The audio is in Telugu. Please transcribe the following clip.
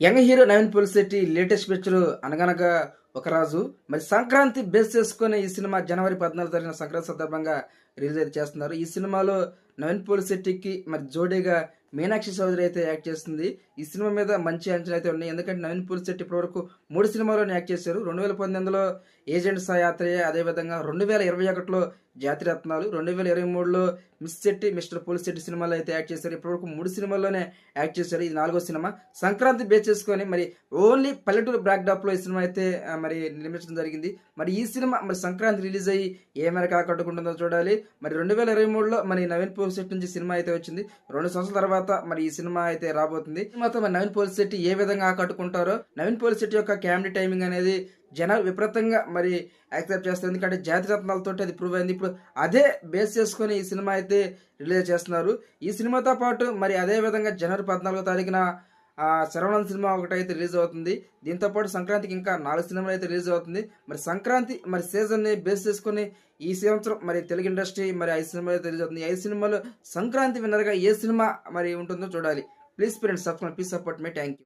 Young hero Naveen Polishetty latest picture Anaganaga Oka రాజు. మరి సంక్రాంతి బేస్ చేసుకుని ఈ సినిమా జనవరి 14 తారీఖున సంక్రాంతి సందర్భంగా రిలీజ్ అయితే చేస్తున్నారు. ఈ సినిమాలో నవీన్ పోలిశెట్టికి మరి జోడీగా మీనాక్షి చౌదరి అయితే యాక్ట్ చేస్తుంది. ఈ సినిమా మీద మంచి అంచనా అయితే ఉన్నాయి. ఎందుకంటే నవీన్ పోలిశెట్టి ఇప్పటివరకు 3 సినిమాల్లోనే యాక్ట్ చేశారు. 2019లో ఏజెంట్ సాయాత్రయ్య, అదేవిధంగా 2021లో జాతిరత్నాలు, 2023లో మిస్ శెట్టి మిస్టర్ పోలిశెట్టి సినిమాలో అయితే యాక్ట్ చేశారు. ఇప్పటివరకు 3 సినిమాల్లోనే యాక్ట్ చేశారు. ఇది 4వ సినిమా. సంక్రాంతి బేస్ చేసుకొని మరి ఓన్లీ పల్లెటూరు బ్యాక్డ్రాప్లో ఈ సినిమా అయితే మరి నిర్మించడం జరిగింది. మరి ఈ సినిమా మరి సంక్రాంతి రిలీజ్ అయ్యి ఏ మేరకు ఆకట్టుకుంటుందో చూడాలి. మరి 2023లో మరి నవీన్ పోలిశెట్టి నుంచి సినిమా అయితే వచ్చింది. 2 సంవత్సరాల తర్వాత మరి ఈ సినిమా అయితే రాబోతుంది. సినిమాతో మరి నవీన్ పోలిశెట్టి ఏ విధంగా ఆకట్టుకుంటారో, నవీన్ పోలిశెట్టి యొక్క కామెడీ టైమింగ్ అనేది జనాలు విపరీతంగా మరి యాక్సెప్ట్ చేస్తారు. ఎందుకంటే జాతిరత్నాలతో అది ప్రూవ్ అయింది. ఇప్పుడు అదే బేస్ చేసుకొని ఈ సినిమా అయితే రిలీజ్ చేస్తున్నారు. ఈ సినిమాతో పాటు మరి అదే విధంగా జనవరి 14వ తారీఖున శరవణన్ సినిమా ఒకటైతే రిలీజ్ అవుతుంది. దీంతో పాటు సంక్రాంతికి ఇంకా 4 సినిమాలు అయితే రిలీజ్ అవుతుంది. మరి సంక్రాంతి మరి సీజన్ని బేస్ చేసుకుని ఈ సంవత్సరం మరి తెలుగు ఇండస్ట్రీ మరి 5 సినిమాలు అయితే రిలీజ్ అవుతుంది. 5 సినిమాలు సంక్రాంతి విన్నర్గా ఏ సినిమా మరి ఉంటుందో చూడాలి. Please friends subscribe, please support me. Thank you.